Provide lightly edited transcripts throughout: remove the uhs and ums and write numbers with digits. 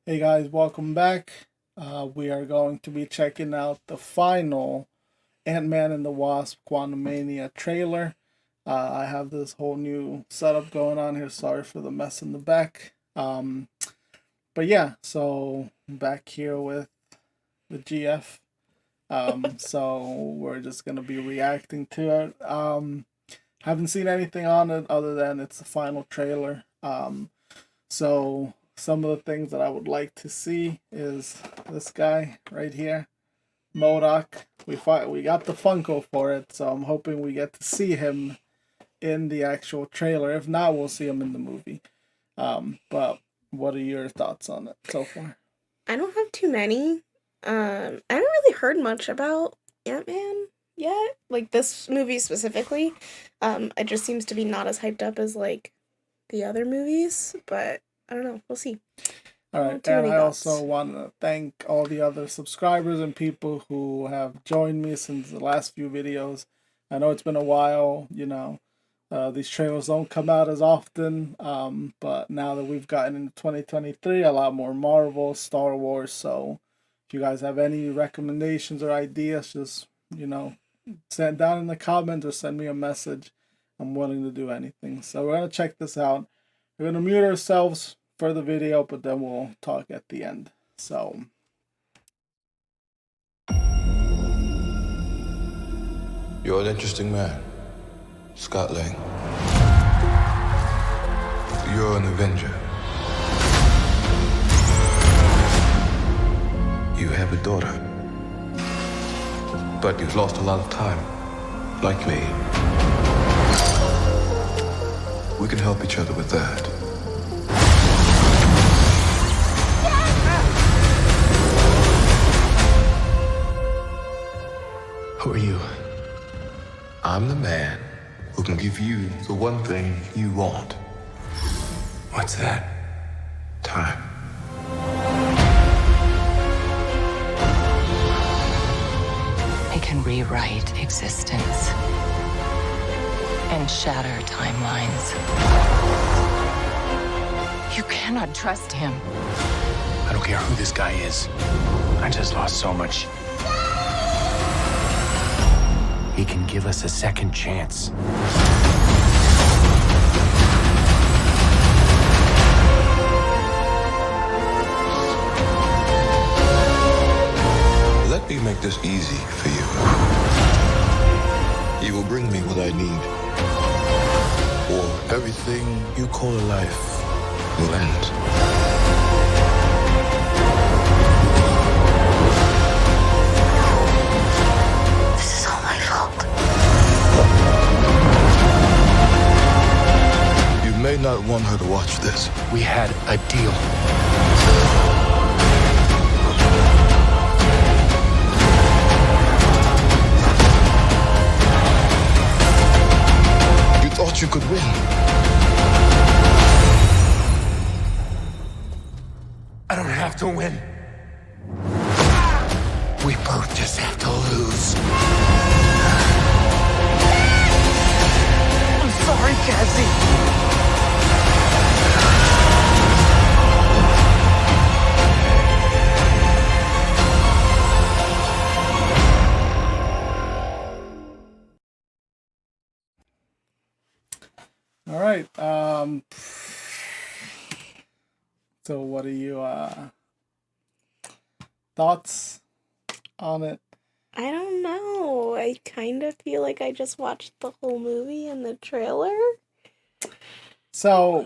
Hey guys, welcome back. We are going to be checking out the final Antman and the Wasp Quantamania trailer. I have this whole new setup going on here. Sorry for the mess in the back. But yeah, so I'm back here with the GF. So we're just gonna be reacting to it. Haven't seen anything on it other than it's the final trailer. So some of the things that I would like to see is this guy right here, MODOK. We got the Funko for it, so I'm hoping we get to see him in the actual trailer. If not, we'll see him in the movie. But what are your thoughts on it so far? I don't have too many. I haven't really heard much about Ant-Man yet, like this movie specifically. It just seems to be not as hyped up as like the other movies, but I don't know. We'll see. All Not right, too and many I also thoughts. want to thank all the other subscribers and people who have joined me since the last few videos. I know it's been a while, these trailers don't come out as often, but now that we've gotten into 2023, a lot more Marvel, Star Wars. So if you guys have any recommendations or ideas, just, send down in the comments or send me a message. I'm willing to do anything. So we're going to check this out. We're going to mute ourselves for the video, but then we'll talk at the end. So, You're an interesting man, Scott Lang. You're an Avenger. You have a daughter. But you've lost a lot of time, like me. We can help each other with that. Who are you? I'm the man who can give you the one thing you want. What's that? Time. I can rewrite existence and shatter timelines. You cannot trust him. I don't care who this guy is. I just lost so much. He can give us a second chance. Let me make this easy for you. You will bring me what I need, or everything you call a life will end. This is all my fault. You may not want her to watch this. We had a deal. You thought you could win. I don't have to win. We both just have to lose. I'm sorry, Cassie. all right. So what are you thoughts on it? I don't know. I kind of feel like I just watched the whole movie in the trailer. So,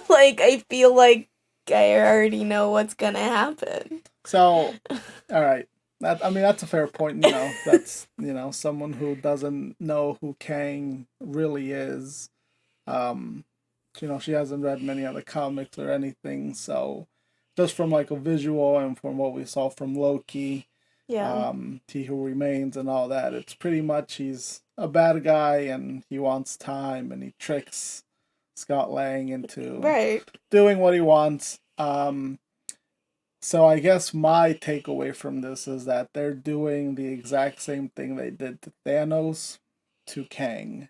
Like I feel like I already know what's gonna happen. so, all right. That's a fair point. That's someone who doesn't know who Kang really is. Um, she hasn't read many other comics or anything, so just from like a visual and from what we saw from Loki, Yeah. He Who Remains and all that, it's pretty much he's a bad guy and he wants time and he tricks Scott Lang into Right. doing what he wants. So I guess my takeaway from this is that they're doing the exact same thing they did to Thanos to Kang.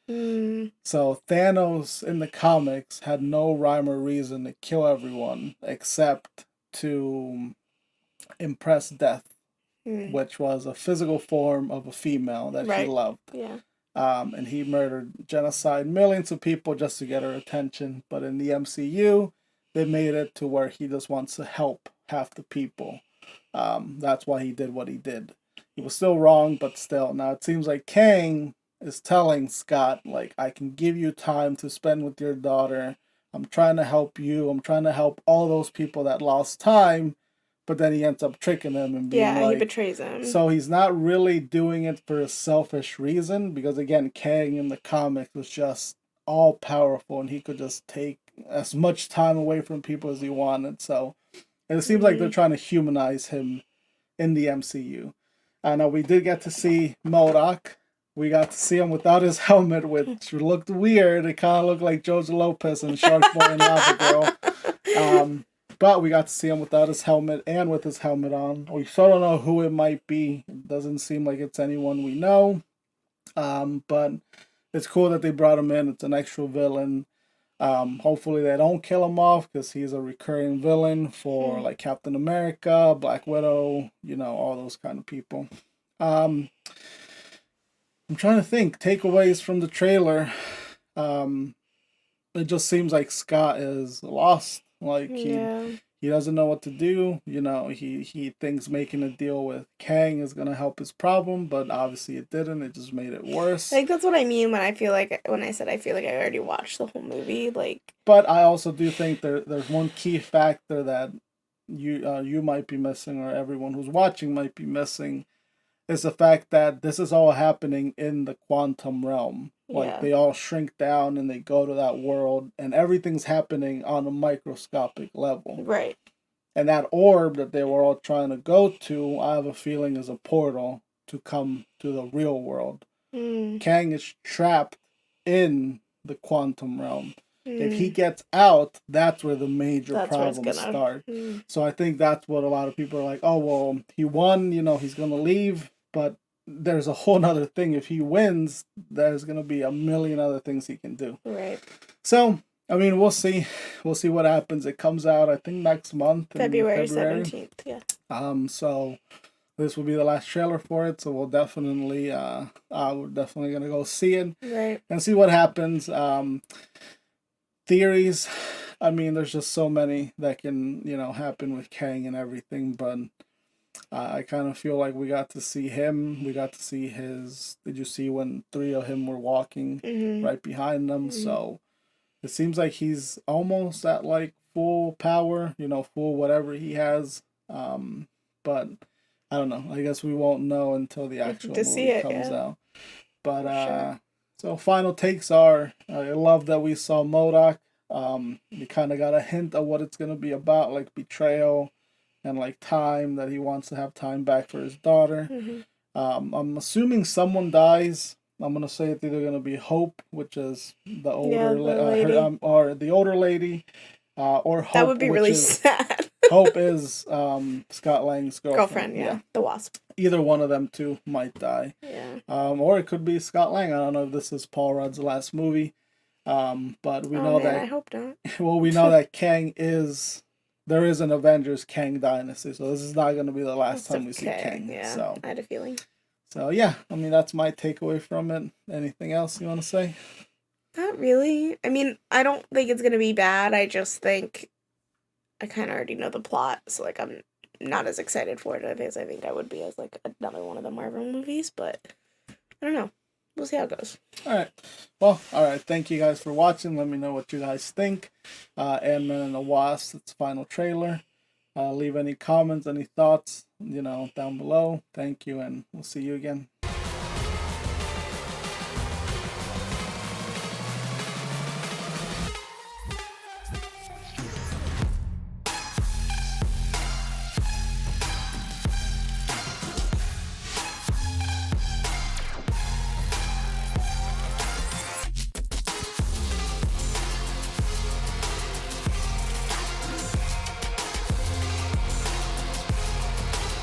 So Thanos in the comics had no rhyme or reason to kill everyone except to impress death, which was a physical form of a female that he loved. Yeah. And he murdered, genocide millions of people just to get her attention. But in the MCU, they made it to where he just wants to help half the people. That's why he did what he did. He was still wrong, but still. Now it seems like Kang is telling Scott, like, I can give you time to spend with your daughter. I'm trying to help you. I'm trying to help all those people that lost time. But then he ends up tricking them and being like... he betrays him. So he's not really doing it for a selfish reason. Because, again, Kang in the comics was just all-powerful. And he could just take as much time away from people as he wanted. So it seems like they're trying to humanize him in the MCU. I know we did get to see MODOK. We got to see him without his helmet, which looked weird. It kind of looked like George Lopez and Shark Boy and Lava Girl. But we got to see him without his helmet and with his helmet on. We still don't know who it might be. It doesn't seem like it's anyone we know. But it's cool that they brought him in. It's an extra villain. Hopefully they don't kill him off because he's a recurring villain for like Captain America, Black Widow, you know, all those kind of people. I'm trying to think takeaways from the trailer. It just seems like Scott is lost. Like he doesn't know what to do. You know, he thinks making a deal with Kang is gonna help his problem, but obviously it didn't. It just made it worse. Like that's what I mean when I said I feel like I already watched the whole movie. Like, but I also do think there's one key factor that you might be missing, or everyone who's watching might be missing, is the fact that this is all happening in the quantum realm. Like they all shrink down and they go to that world, and everything's happening on a microscopic level. Right. And that orb that they were all trying to go to, I have a feeling is a portal to come to the real world. Kang is trapped in the quantum realm. If he gets out, that's where the major problems start. So I think that's what a lot of people are like, oh, well, he won, you know, he's going to leave. But there's a whole nother thing. If he wins, there's going to be a million other things he can do. Right. So, I mean, we'll see. We'll see what happens. It comes out, I think, next month. February 17th, yeah. So this will be the last trailer for it. So we'll definitely, we're definitely going to go see it. Right. And see what happens. Theories. I mean, there's just so many that can, you know, happen with Kang and everything. But I kind of feel like we got to see him. We got to see his... Did you see when 3 of him were walking right behind them? So it seems like he's almost at like full power, you know, full whatever he has. But I don't know. I guess we won't know until the actual movie comes out. But so final takes are, I love that we saw MODOK. We kind of got a hint of what it's going to be about, like betrayal and like time, that he wants to have time back for his daughter. I'm assuming someone dies. I'm going to say it's either going to be Hope, which is the older lady, or the older lady, or Hope. That would be really sad. Hope is Scott Lang's girlfriend. Yeah, the Wasp. Either one of them two might die. Yeah. Or it could be Scott Lang. I don't know if this is Paul Rudd's last movie. But we know that... I hope not. Well, we know that Kang is... There is an Avengers Kang dynasty, so this is not going to be the last time we see Kang. Yeah, so, I had a feeling. So, yeah. I mean, that's my takeaway from it. Anything else you want to say? Not really. I mean, I don't think it's going to be bad. I just think I kind of already know the plot, so, like, I'm not as excited for it as I think I would be as, like, another one of the Marvel movies, but I don't know. We'll see how it goes. Alright. Well, alright. Thank you guys for watching. Let me know what you guys think. Antman and the Wasp, its final trailer. Leave any comments, any thoughts, you know, down below. Thank you, and we'll see you again.